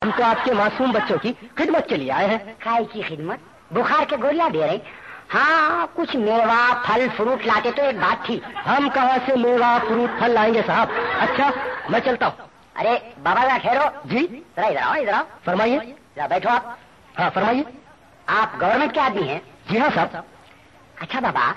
हम तो आपके मासूम बच्चों की खिदमत के लिए आए हैं। काय की खिदमत? बुखार के गोलियां दे रहे? हाँ, कुछ मेवा फल फ्रूट लाते तो एक बात थी। हम कहाँ से मेवा फ्रूट फल लाएंगे साहब? अच्छा मैं चलता हूँ। अरे बाबा जरा ठहरो जी। जरा इधर आओ, इधर आओ। फरमाइए। जरा बैठो आप। हाँ फरमाइए। आप गवर्नमेंट के आदमी हैं? जी हाँ साहब। अच्छा बाबा,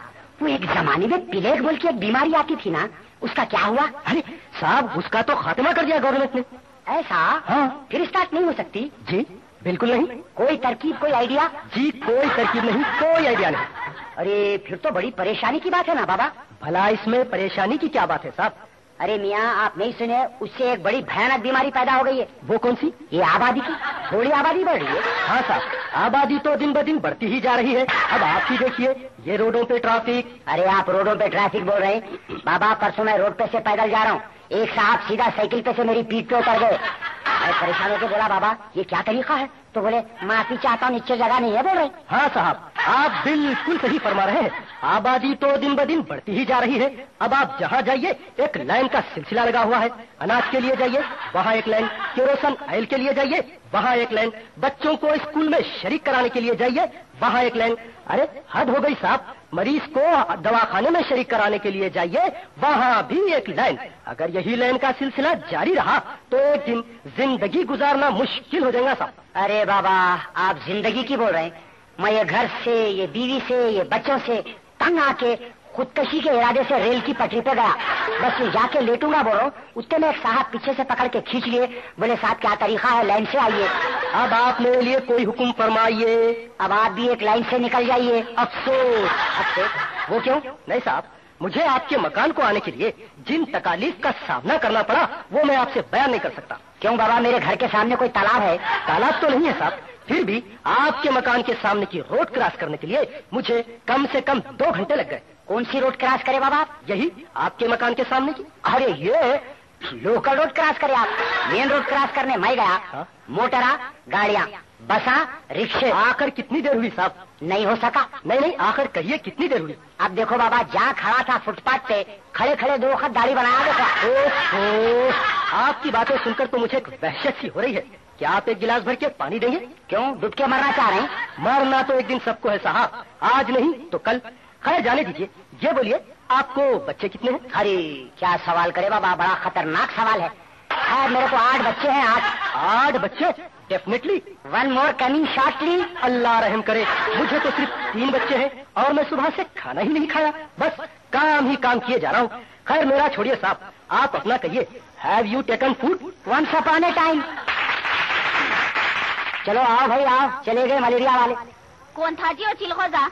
वो एक जमाने में प्लेग बोल की एक बीमारी आती थी ना, उसका क्या हुआ? अरे साहब उसका तो खात्मा कर दिया गवर्नमेंट ने। ऐसा? हाँ। फिर स्टार्ट नहीं हो सकती? जी बिल्कुल नहीं। कोई तरकीब, कोई आइडिया? जी कोई तरकीब नहीं, कोई आइडिया नहीं। अरे फिर तो बड़ी परेशानी की बात है ना बाबा। भला इसमें परेशानी की क्या बात है साहब? अरे मियाँ आप नहीं सुने, उससे एक बड़ी भयानक बीमारी पैदा हो गई है। वो कौन सी? ये आबादी की। थोड़ी आबादी बढ़ रही है। हाँ साहब आबादी तो दिन ब दिन बढ़ती ही जा रही है। अब आप ही देखिए ये रोडों पे ट्रैफिक। अरे आप रोडों पे ट्रैफिक बोल रहे हैं? बाबा परसों मैं रोड पे से पैदल जा रहा हूँ, एक साहब सीधा साइकिल पे से मेरी पीठ पे उतर गए। मैं परेशान होकर बोला बाबा ये क्या तरीका है? तो बोले माफी चाहता हूँ, नीचे जगह नहीं है बोल रहे। हाँ साहब आप बिल्कुल सही फरमा रहे हैं। आबादी तो दिन ब दिन बढ़ती ही जा रही है। अब आप जहाँ जाइए एक लाइन का सिलसिला लगा हुआ है। अनाज के लिए जाइए वहाँ एक लाइन, केरोसिन ऑयल के लिए जाइए वहाँ एक लाइन, बच्चों को स्कूल में शरीक कराने के लिए जाइए वहाँ एक लाइन। अरे हद हो गई साहब, मरीज को दवाखाने में शरीक कराने के लिए जाइए वहाँ भी एक लाइन। अगर यही लाइन का सिलसिला जारी रहा तो एक दिन जिंदगी गुजारना मुश्किल हो जाएगा साहब। अरे बाबा आप जिंदगी की बोल रहे हैं? मैं ये घर से, ये बीवी से, ये बच्चों से तंग आके खुदकशी के इरादे से रेल की पटरी पे गया। बस ये जाके लेटूंगा बोलो, उतने में एक साहब पीछे से पकड़ के खींच लिए। बोले साहब क्या तरीका है, लाइन से आइए। अब आप मेरे लिए कोई हुक्म फरमाइए। अब आप भी एक लाइन से निकल जाइए। अफसोस। अफसोस? वो क्यों? नहीं साहब मुझे आपके मकान को आने के लिए जिन तकालीफ का सामना करना पड़ा वो मैं आपसे बयान नहीं कर सकता। क्यों बाबा, मेरे घर के सामने कोई तालाब है? तालाब तो नहीं है साहब, फिर भी आपके मकान के सामने की रोड क्रॉस करने के लिए मुझे कम से कम 2 घंटे लग गए। कौन सी रोड क्रॉस करे बाबा? यही आपके मकान के सामने की। अरे ये लोकल रोड क्रॉस करे आप? मेन रोड क्रॉस करने मैं गया। हाँ? मोटरा, गाड़ियाँ, बसा, रिक्शे। आखिर कितनी देर हुई साहब? नहीं हो सका। नहीं आखिर कहिए कितनी देर हुई? अब देखो बाबा, जहाँ खड़ा था फुटपाथ पे खड़े खड़े 2 वक्त दाढ़ी बनाया देखो। आपकी बातें सुनकर तो मुझे एक वहशत सी हो रही है। क्या आप एक गिलास भर के पानी देंगे? क्यों, डूब के मरना चाह रहे हैं? मरना तो एक दिन सबको है साहब, आज नहीं तो कल। खैर जाने दीजिए, ये बोलिए आपको बच्चे कितने हैं? अरे क्या सवाल करे बाबा, बड़ा खतरनाक सवाल है। खैर मेरे को 8 बच्चे हैं। 8 बच्चे? डेफिनेटली। 1 more coming shortly। अल्लाह रहम करे, मुझे तो सिर्फ 3 बच्चे हैं और मैं सुबह से खाना ही नहीं खाया, बस काम ही काम किए जा रहा हूँ। खैर मेरा छोड़िए साहब, आप अपना कहिए, have you taken food? Once upon a time. चलो आओ भाई आओ, चले गए मलेरिया वाले। कौन था जी और चिलखोजा?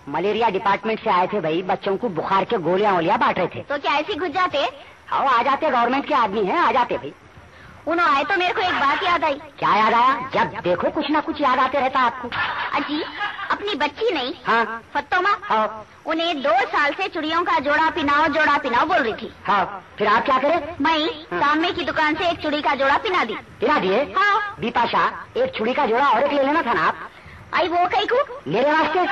मलेरिया डिपार्टमेंट से आए थे भाई, बच्चों को बुखार के गोलियां वोलियां बांट रहे थे। तो क्या ऐसे घुस जाते? आओ आ जाते, गवर्नमेंट के आदमी हैं, आ जाते भाई। उन्होंने आए तो मेरे को एक बात याद आई। क्या याद आया? जब देखो कुछ ना कुछ याद आते रहता आपको। अजी अपनी बच्ची नहीं, हाँ फत्तोमा, हाँ उन्हें 2 साल से चूड़ियों का जोड़ा पिनाओ बोल रही थी। हाँ, फिर आप क्या करें? मैं सामने की दुकान से एक चूड़ी का जोड़ा पिना दी। पिना दिए? हाँ। बिपाशा एक चूड़ी का जोड़ा और एक ले लेना था ना आप। आई वो कहीं को मेरे वास्ते?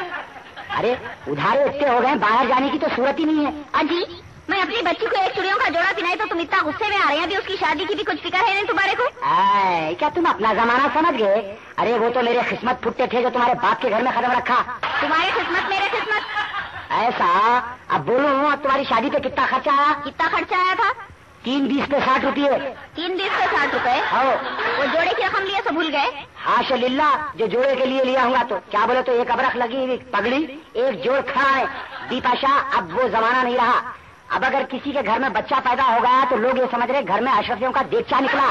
अरे उधारे इतने हो गए, बाहर जाने की तो सूरत ही नहीं है। अजी मैं अपनी बच्ची को एक चूड़ियों का जोड़ा पिनाई तो तुम इतना गुस्से में आ रहे हैं? अभी उसकी शादी की भी कुछ फिक्र है नहीं तुम्हारे को? क्या तुम अपना जमाना समझ गए? अरे वो तो मेरे किस्मत फुट्टे थे जो तुम्हारे बाप के घर में कदम रखा। तुम्हारी किस्मत मेरे किस्मत? ऐसा? अब बोलो तुम्हारी शादी पे कितना खर्चा आया? कितना खर्चा आया था? 3-20 पे 60 रुपये। 3-20 पे 60 रुपए? वो जोड़े की रकम लिए तो भूल गए? हाशलिल्ला, जो जोड़े के लिए लिया होगा तो क्या बोले, तो एक अबरख लगी हुई पगड़ी, एक जोड़ खड़ा है। दीपाशा अब वो जमाना नहीं रहा। अब अगर किसी के घर में बच्चा पैदा हो गया तो लोग ये समझ रहे घर में अशरफियों का देवचा निकला।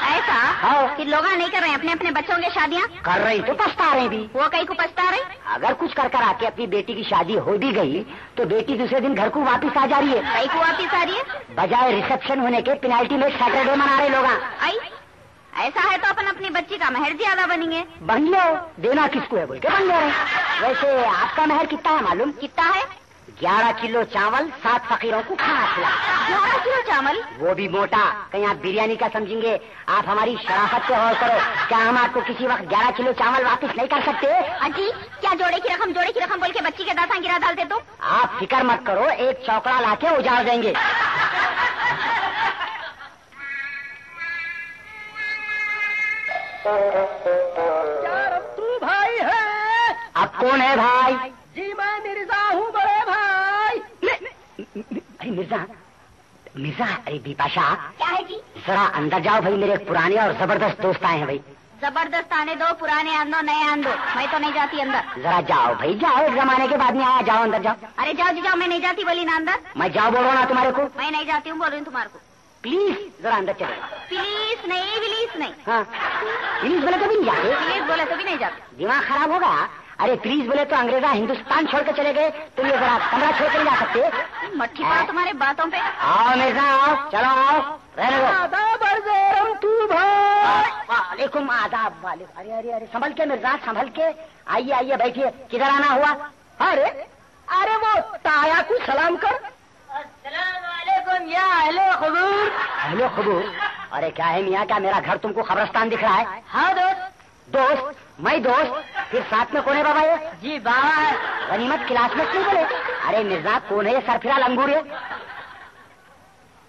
ऐसा? हाँ। कि लोग नहीं कर रहे अपने अपने बच्चों की शादियाँ? कर रही तो पछता रहे भी। वो कहीं को पछता रही? अगर कुछ कर कर आके अपनी बेटी की शादी हो भी गई तो बेटी दूसरे दिन घर को वापिस आ जा रही है। कहीं को वापिस आ रही है? बजाय रिसेप्शन होने के पेनाल्टी में सैटरडे मना रहे लोग। आई ऐसा है तो अपन अपनी बच्ची का मेहर ज्यादा बनेंगे। बन लो, देना किसको है बोल के बन गए। वैसे आपका मेहर कितना है मालूम? कितना है? 11 किलो चावल, 7 फकीरों को खाना खिला। 11 किलो चावल? वो भी मोटा, कहीं आप बिरयानी का समझेंगे। आप हमारी शराफत पे गौर करो, क्या हम आपको किसी वक्त 11 किलो चावल वापस नहीं कर सकते? अजी क्या जोड़े की रकम बोल के बच्ची के दासा गिरा डालते तुम? आप फिक्र मत करो, एक चौकड़ा लाके उजाड़ देंगे। क्या रमतू भाई है? अब कौन है भाई? जी मैं मिर्जा हूँ बड़े भाई। अरे मिर्जा, मिर्जा, अरे बिपाशा, क्या है जी? जरा अंदर जाओ भाई, मेरे पुराने और जबरदस्त दोस्त आए हैं भाई। जबरदस्त आने दो, पुराने आन दो, नए आन दो, मैं तो नहीं जाती अंदर। जरा जाओ भाई, जाओ, एक जमाने के बाद में आया, जाओ अंदर जाओ। अरे जाओ जी जाओ, मैं नहीं जाती बोली ना अंदर। मैं जाओ बोल रहा हूँ ना तुम्हारे को। मैं नहीं जाती हूँ बोल रही हूँ तुम्हारे को। प्लीज जरा अंदर चले। प्लीज नहीं, प्लीज नहीं। हाँ, प्लीज बोले तो भी नहीं जाते। प्लीज बोले तो भी नहीं जाते। दिमाग खराब हो गया। अरे प्लीज बोले तो अंग्रेजा हिंदुस्तान छोड़ के चले गए, तुम ये जरा कमरा छोड़ के नहीं जा सकते। मट्ठी पड़ा तुम्हारे बातों पे। आओ मिर्जा, आओ, चलो आओ, रहने दो। आदाब अर्ज़ रमतू भाई। वालेकुम आदाब। वालेकुम। अरे अरे अरे, संभल के मिर्जा, संभल के। आइए आइए, बैठिए। किधर आना हुआ? अरे अरे वो ताया को सलाम कर। अस्सलामुअलैकुम या अहले खुबूर। अहले खुबूर? अरे क्या है मियाँ, क्या मेरा घर तुमको कब्रिस्तान दिख रहा है? हाँ दोस्त। दोस्त? मैं दोस्त? फिर साथ में कौन है बाबा ये? जी बाबा है। गनीमत क्लासमेट नहीं बोले? अरे मिर्जा कौन है ये सरफिरा लंगूर?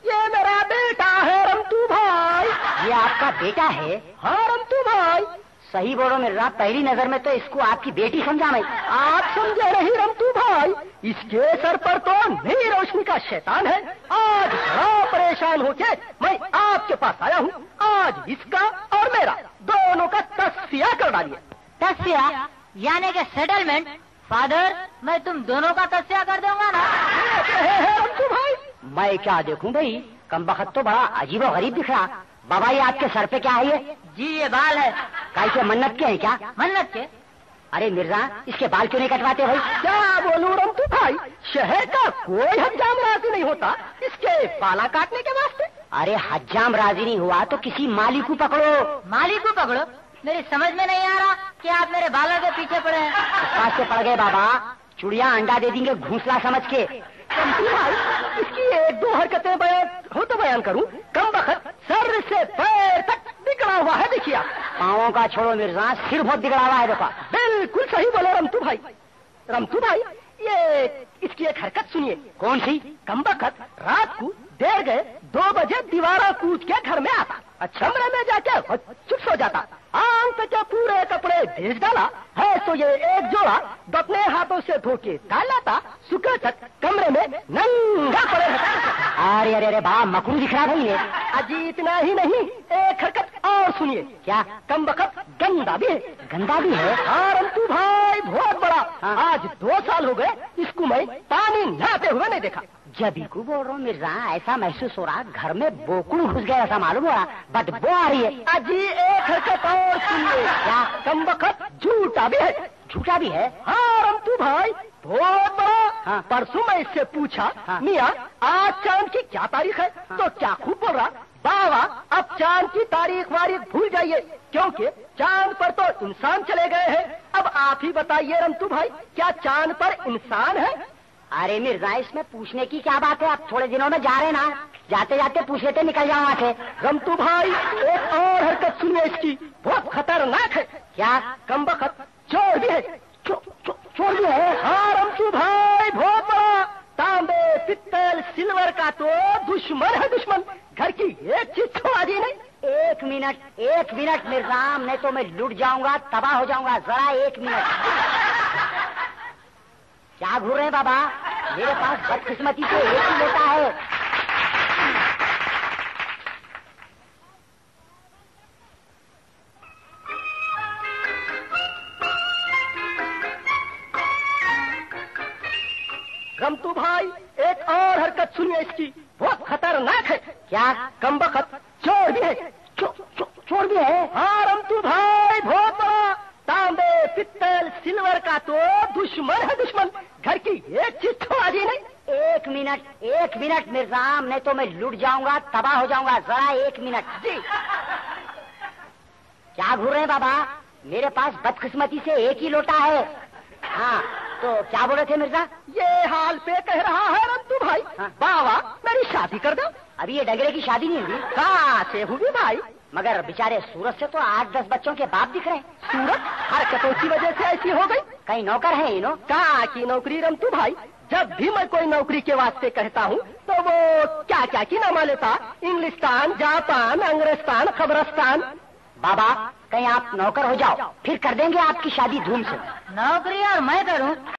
ये मेरा बेटा है रमतू भाई। ये आपका बेटा है? हाँ रमतू भाई। सही बोलो मिर्जा, पहली नजर में तो इसको आपकी बेटी समझा मैं। आप समझे नहीं रमतू भाई, इसके सर पर तो नई रोशनी का शैतान है। आज बड़ा परेशान होके मैं आपके पास आया हूँ। आज इसका और मेरा दोनों का तस्फिया कर डालिए। तस्फिया यानी के सेटलमेंट? फादर, मैं तुम दोनों का तस्फिया कर दूंगा ना। रमतू भाई, मैं क्या देखूं भाई, कमबख्त तो बड़ा अजीब और गरीब दिख रहा। बाबा ये आपके सर पे क्या है ये? जी ये बाल है। काई के मन्नत के हैं क्या? मन्नत के? अरे मिर्जा, इसके बाल क्यों नहीं कटवाते भाई? क्या बोलूं रमतू भाई, शहर का कोई हज्जाम राजी नहीं होता इसके बाला काटने के वास्ते। अरे हज्जाम राजी नहीं हुआ तो किसी माली को पकड़ो। माली को पकड़ो? मेरी समझ में नहीं आ रहा कि आप मेरे बालों के पीछे पड़े हैं। पास से पड़ गए बाबा, चुड़िया अंडा दे देंगे घूंसला समझ के। रमतू भाई, इसकी एक दो हरकतें बयान करूं। कम वक्त सर से पैर तक बिगड़ा हुआ है, देखिए आप। पाँवों का छोड़ो मिर्जा, सिर बहुत बिगड़ा हुआ है देखो। बिल्कुल सही बोले रमतू भाई। रमतू भाई, ये इसकी एक हरकत सुनिए। कौन सी? कम वक्त रात को देर गए 2 बजे दीवारा कूद के घर में आता, कमरे में जाके चुप सो जाता, आंख के पूरे कपड़े भेज डाला है तो ये एक जोड़ा अपने हाथों से धो के डाल लाता, सुबह तक कमरे में नंगा पड़े रहता। अरे अरे अरे बा, मकरू दिख रहा भाई ये। अजी इतना ही नहीं, एक हरकत और सुनिए। क्या? कम वक्त गंदा भी है। गंदा भी है? हाँ रमतू भाई, बहुत बड़ा। हाँ। आज 2 साल हो गए इसको मैं पानी नहाते हुए नहीं देखा। जबी को बोल रहा हूँ मिर्जा, ऐसा महसूस हो रहा घर में बोकुड़ घुस गया, ऐसा मालूम हो रहा, बदबू आ रही है। अजी एक हरकत और सुनिए। क्या? कम वक्त झूठा भी है। झूठा भी है? हाँ रमतू भाई, बहुत बड़ा। हाँ। परसों मैं इससे पूछा, हाँ। मियाँ आज चांद की क्या तारीख है? हाँ। तो क्या खूब बोल रहा, बाबा अब चांद की तारीख वारीख भूल जाइए, क्योंकि चांद पर तो इंसान चले गए हैं। अब आप ही बताइए रमतू भाई, क्या चांद पर इंसान है? अरे मिर्जा, इसमें पूछने की क्या बात है? आप थोड़े दिनों में जा रहे ना, जाते जाते पूछ लेते, निकल जाओ वहाँ से। रमतू भाई, एक और हरकत सुनिए इसकी, बहुत खतरनाक है। क्या? कम वक्त चोर भी है। चोर भी है? हाँ रमतू भाई, बहुत बड़ा। तांबे पित्तल सिल्वर का तो दुश्मन है, दुश्मन। घर की एक चीज छोड़ा दी नहीं। एक मिनट मिर्जा, नहीं तो मैं लुट जाऊंगा, तबाह हो जाऊंगा। जरा 1 मिनट। क्या घूर रहे हैं बाबा? मेरे पास बदकिस्मती से एक ही लोटा है। रमतू भाई, एक और हरकत सुनिए इसकी, बहुत खतरनाक है। क्या? कम वक्त चोर भी है। चोर भी है? हाँ रमतू भाई, बहुत बड़ा। तांबे पित्तल सिल्वर का तो दुश्मन है, दुश्मन। घर की एक चीज छोड़ा दी नहीं। 1 मिनट मिर्जा, नहीं तो मैं लुट जाऊंगा, तबाह हो जाऊंगा। जरा 1 मिनट। जी। क्या घूर रहे हैं बाबा? मेरे पास बदकिस्मती से एक ही लोटा है। हाँ, तो क्या बोले थे मिर्जा? ये हाल पे कह रहा है रमतू भाई। हाँ। बाबा मेरी शादी कर दो। अभी ये डगरे की शादी नहीं हुई? कहाँ से हुई भाई? मगर बेचारे सूरत से तो 8-10 बच्चों के बाप दिख रहे हैं। सूरत हरकतों की वजह से ऐसी हो गई। कहीं नौकर है इनो? कहाँ की नौकरी रमतू भाई? जब भी मैं कोई नौकरी के वास्ते कहता हूँ तो वो क्या क्या की नामा लेता, इंग्लिस्तान, जापान, अंग्रेस्तान, खबरस्तान। बाबा कहीं आप नौकर हो जाओ, फिर कर देंगे आपकी शादी धूम से। नौकरी और मैं करूं?